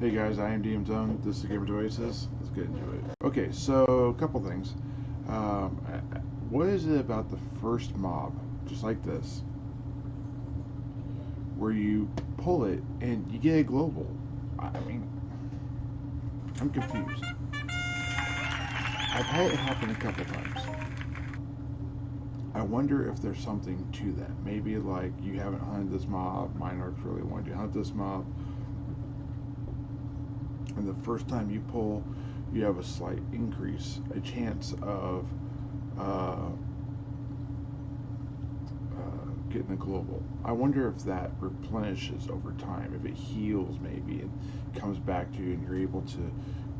Hey guys, I am DM Zone. This is Gamer Oasis. Let's get into it. Okay, so a couple things. Um, what is it about the first mob, just like this, where you pull it and you get a global? I mean, I'm confused. I've had it happen a couple times. I wonder if there's something to that. Maybe like you haven't hunted this mob, Minarchs really wanted you to hunt this mob, and the first time you pull, you have a slight increase, a chance of uh, getting a global. I wonder if that replenishes over time, if it heals maybe and comes back to you and you're able to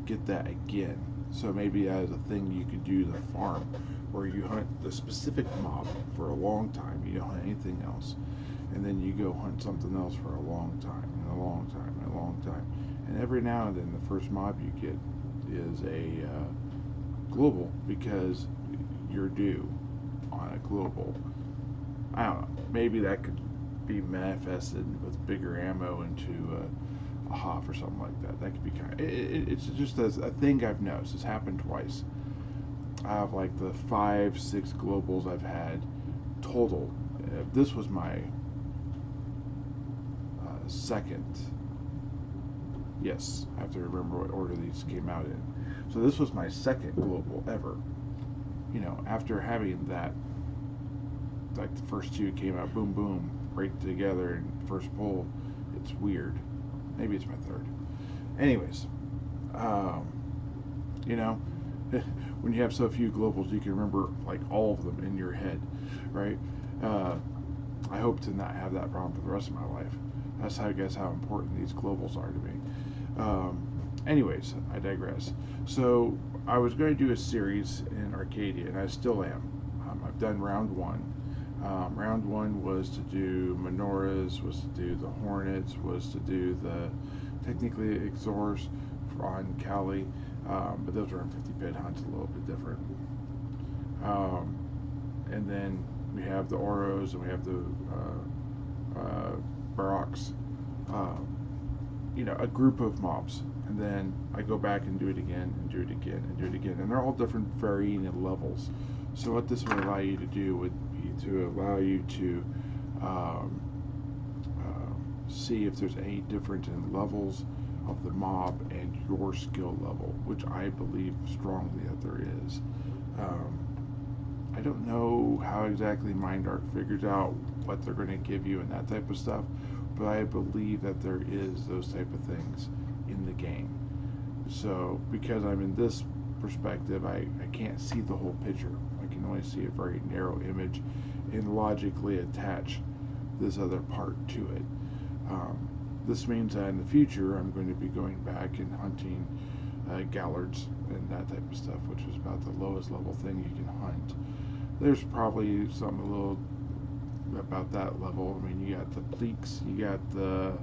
get that again. So maybe that is a thing you could do the farm where you hunt the specific mob for a long time, you don't hunt anything else, and then you go hunt something else for a long time and a long time and a long time. And every now and then the first mob you get is a global because you're due on a global. I don't know. Maybe that could be manifested with bigger ammo into a HOF or something like that. That could be kind of. It's just a thing I've noticed. It's happened twice. I have like the 5, 6 globals I've had total. This was my second. Yes, I have to remember what order these came out in. So this was my second global ever. You know, after having that, like the first two came out boom boom right together in first pull. It's weird. Maybe it's my third. Anyways, um, you know, when you have so few globals, you can remember like all of them in your head, right? Uh, I hope to not have that problem for the rest of my life. That's how I guess how important these globals are to me. Um, anyways, I digress. So I was going to do a series in Arcadia, and I still am. I've done round one. Round one was to do menorahs, was to do the hornets, was to do the technically exors on Cali, but those were in 50 pit hunts, a little bit different. And then we have the Oros and we have the Baroks, a group of mobs. And then I go back and do it again and do it again and do it again. And they're all different varying in levels. So what this would allow you to do would be to allow you to see if there's any difference in levels of the mob and your skill level, which I believe strongly that there is. I don't know how exactly Mindarch figures out what they're going to give you and that type of stuff, but I believe that there is those type of things in the game. So because I'm in this perspective, I can't see the whole picture. I can only see a very narrow image and logically attach this other part to it. This means that in the future I'm going to be going back and hunting Gallards and that type of stuff, which is about the lowest level thing you can hunt. There's probably something a little about that level. I mean, you got the Pleeks, you got the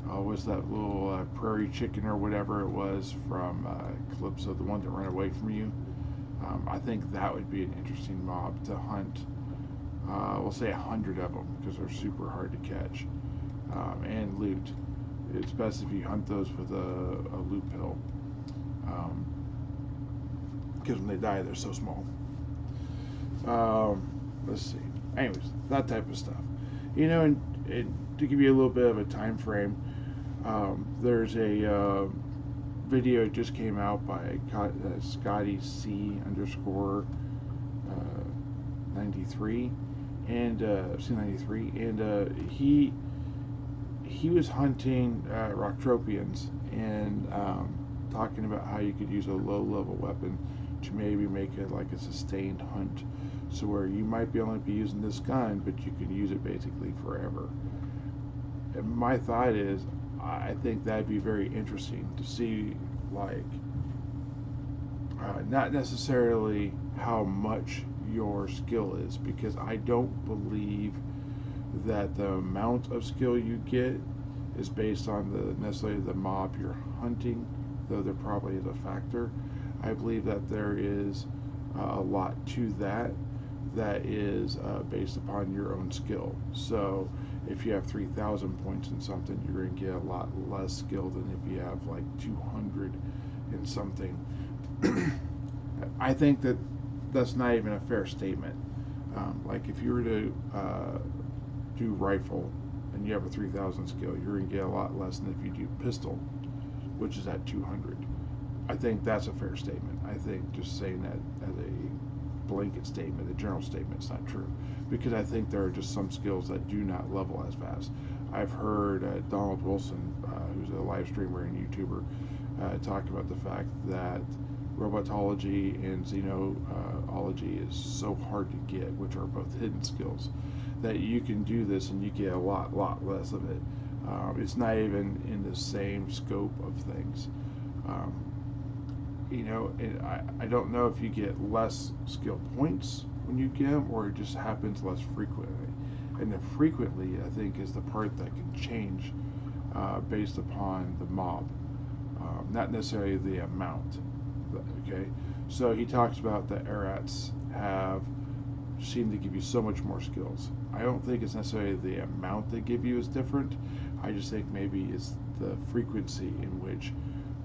was that little prairie chicken or whatever it was from Calypso, the one that ran away from you. I think that would be an interesting mob to hunt. We'll say 100 of them because they're super hard to catch and loot. It's best if you hunt those with a loot pill because when they die, they're so small. Let's see. Anyways, that type of stuff. And to give you a little bit of a time frame, there's a video that just came out by Scotty C underscore 93 and C93, and he was hunting Rocktropians and talking about how you could use a low level weapon to maybe make it like a sustained hunt, so where you might only be using this gun, but you can use it basically forever. And my thought is, I think that'd be very interesting to see, like, not necessarily how much your skill is, because I don't believe that the amount of skill you get is based on necessarily the mob you're hunting, though there probably is a factor. I believe that there is a lot to that is based upon your own skill. So if you have 3,000 points in something, you're going to get a lot less skill than if you have like 200 in something. I think that that's not even a fair statement. Like if you were to do rifle and you have a 3,000 skill, you're going to get a lot less than if you do pistol, which is at 200. I think that's a fair statement. I think just saying that as a blanket statement, a general statement, is not true, because I think there are just some skills that do not level as fast. I've heard Donald Wilson, who's a live streamer and YouTuber, talk about the fact that robotology and xenology is so hard to get, which are both hidden skills, that you can do this and you get a lot less of it. It's not even in the same scope of things. Um, I don't know if you get less skill points when you get them, or it just happens less frequently. And the frequently, I think, is the part that can change based upon the mob, not necessarily the amount. Okay, so he talks about that Arats seem to give you so much more skills. I don't think it's necessarily the amount they give you is different. I just think maybe it's the frequency in which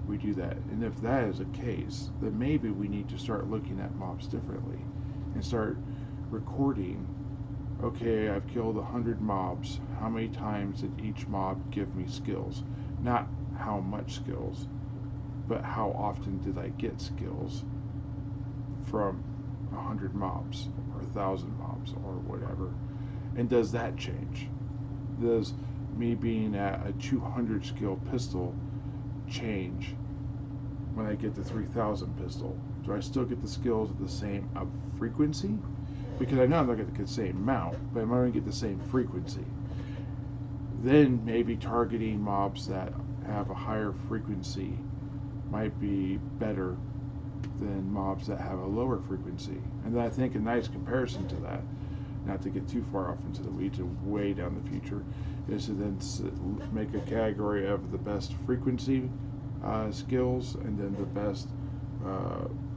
we do that. And if that is the case, then maybe we need to start looking at mobs differently and start recording. Okay, I've killed 100 mobs. How many times did each mob give me skills? Not how much skills, but how often did I get skills from 100 mobs or 1,000 mobs or whatever? And does that change? Does me being at a 200 skill pistol change when I get the 3,000 pistol? Do I still get the skills at the same frequency? Because I know I'm not going to get the same amount, but I'm going to get the same frequency. Then maybe targeting mobs that have a higher frequency might be better than mobs that have a lower frequency. And then I think a nice comparison to that, not to get too far off into the weeds and way down the future, is to then make a category of the best frequency skills, and then the best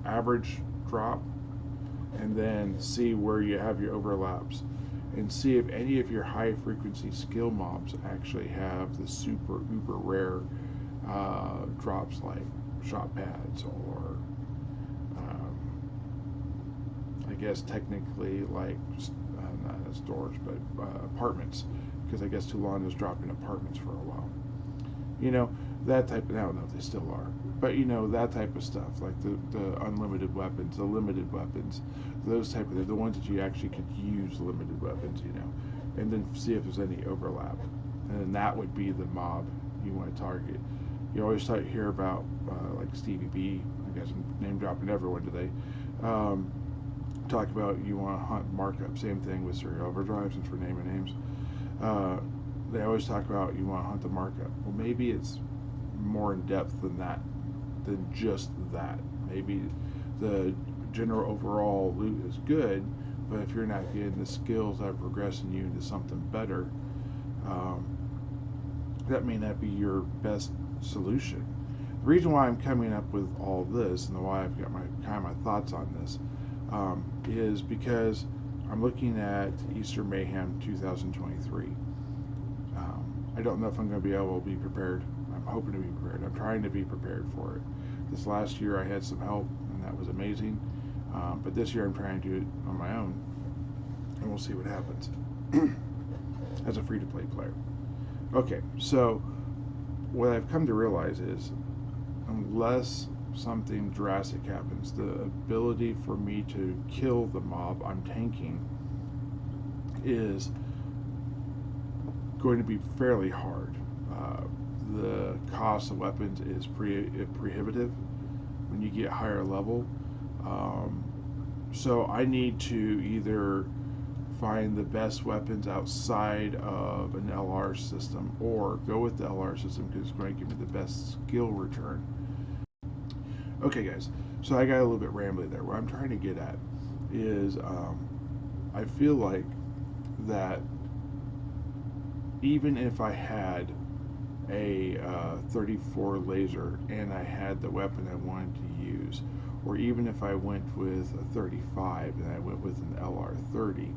average drop, and then see where you have your overlaps, and see if any of your high frequency skill mobs actually have the super uber rare drops, like shot pads, or I guess technically like not stores, but apartments, because I guess Toulon is dropping apartments for a while. That type of, I don't know if they still are, but that type of stuff, like the unlimited weapons, the limited weapons, those type of, the ones that you actually could use limited weapons, and then see if there's any overlap. And then that would be the mob you want to target. You always hear about like Stevie B, I guess I'm name dropping everyone today, talk about you want to hunt markup. Same thing with Serial Overdrive, since we're naming names. They always talk about you want to hunt the markup. Well, maybe it's more in depth than that, than just that. Maybe the general overall loot is good, but if you're not getting the skills that are progressing you into something better, that may not be your best solution. The reason why I'm coming up with all this, and why I've got my thoughts on this, is because I'm looking at Easter Mayhem 2023. I don't know if I'm going to be able to be prepared. I'm hoping to be prepared. I'm trying to be prepared for it. This last year I had some help, and that was amazing. But this year I'm trying to do it on my own, and we'll see what happens as a free-to-play player. Okay, so what I've come to realize is, unless something drastic happens, the ability for me to kill the mob I'm tanking is going to be fairly hard. The cost of weapons is prohibitive when you get higher level. So I need to either find the best weapons outside of an LR system, or go with the LR system because it's going to give me the best skill return. Okay, guys, so I got a little bit rambly there. What I'm trying to get at is I feel like that even if I had a 34 laser and I had the weapon I wanted to use, or even if I went with a 35 and I went with an LR30,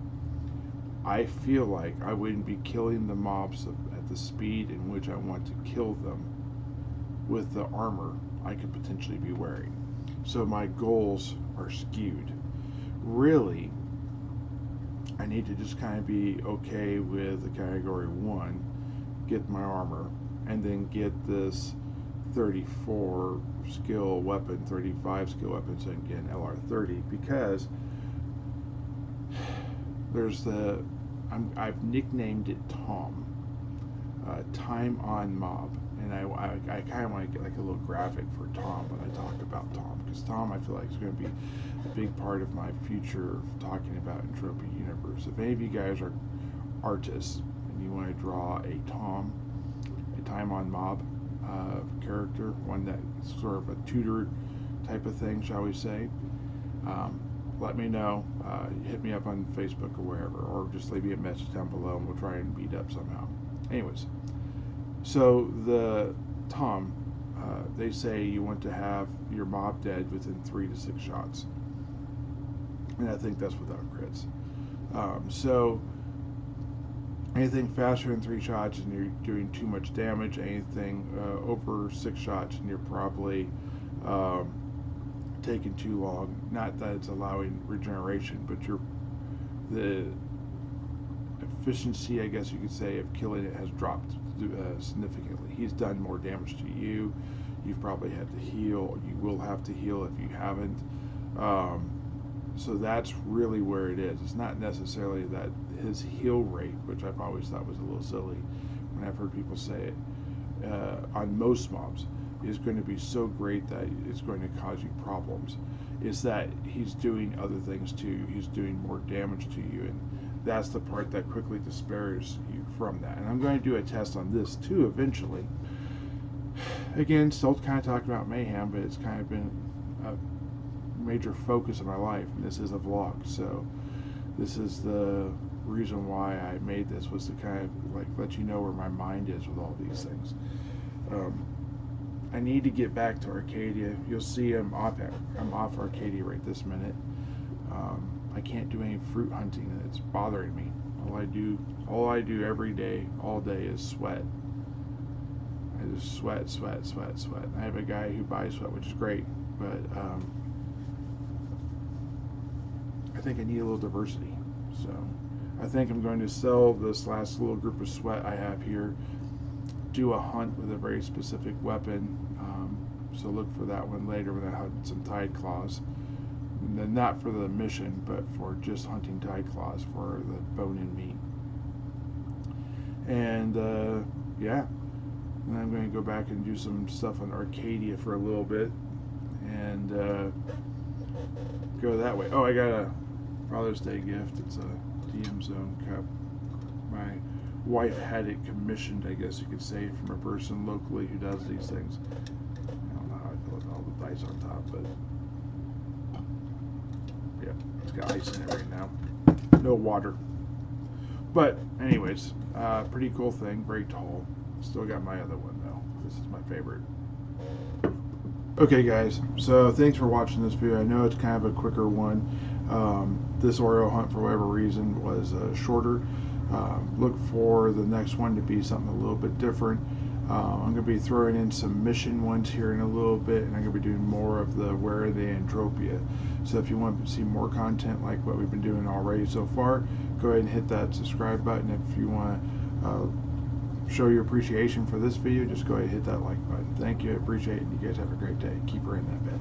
I feel like I wouldn't be killing the mobs at the speed in which I want to kill them with the armor I could potentially be wearing. So my goals are skewed. Really, I need to just kind of be okay with the category 1, get my armor, and then get this 34 skill weapon, 35 skill weapon, so I can get an LR30, because there's I've nicknamed it Tom, Time on Mob, and I kind of want to get like a little graphic for Tom when I talk about Tom, because Tom I feel like is going to be a big part of my future talking about Entropy Universe. If any of you guys are artists and you want to draw a Time on Mob character, one that's sort of a tutor type of thing, shall we say, let me know. Hit me up on Facebook or wherever, or just leave me a message down below and we'll try and meet up somehow. Anyways, so the Tom, they say you want to have your mob dead within 3 to 6 shots, and I think that's without crits. So anything faster than 3 shots and you're doing too much damage, anything over 6 shots and you're probably taking too long. Not that it's allowing regeneration, but the efficiency, I guess you could say, of killing it has dropped significantly. He's done more damage to you. You've probably had to heal. You will have to heal if you haven't. So that's really where it is. It's not necessarily that his heal rate, which I've always thought was a little silly when I've heard people say it, on most mobs, is going to be so great that it's going to cause you problems. Is that he's doing other things to you. He's doing more damage to you, and that's the part that quickly disparages you from that. And I'm going to do a test on this too eventually. Again, still kind of talking about Mayhem, but it's kind of been a major focus of my life, and this is a vlog, so this is the reason why I made this, was to kind of like let you know where my mind is with all these things. I need to get back to Arcadia. You'll see I'm off Arcadia right this minute. I can't do any fruit hunting, and it's bothering me. All I do every day, all day, is sweat. I just sweat. I have a guy who buys sweat, which is great, but I think I need a little diversity. So I think I'm going to sell this last little group of sweat I have here, do a hunt with a very specific weapon, so look for that one later when I hunt some Tide Claws. And then not for the mission, but for just hunting Tide Claws for the bone and meat. And yeah, and I'm going to go back and do some stuff on Arcadia for a little bit, and go that way. Oh, I got a Father's Day gift. It's a DM Zone cup. My wife had it commissioned, I guess you could say, from a person locally who does these things. I don't know how I feel with all the dice on top, but yeah, it's got ice in it right now. No water. But anyways, pretty cool thing, very tall. Still got my other one though. This is my favorite. Okay guys, so thanks for watching this video. I know it's kind of a quicker one. This Oreo hunt, for whatever reason, was shorter. Look for the next one to be something a little bit different. I'm going to be throwing in some mission ones here in a little bit, and I'm going to be doing more of the Where Are They Entropia. So if you want to see more content like what we've been doing already so far, go ahead and hit that subscribe button. If you want to show your appreciation for this video, just go ahead and hit that like button. Thank you, I appreciate it, and you guys have a great day. Keep her in that bed.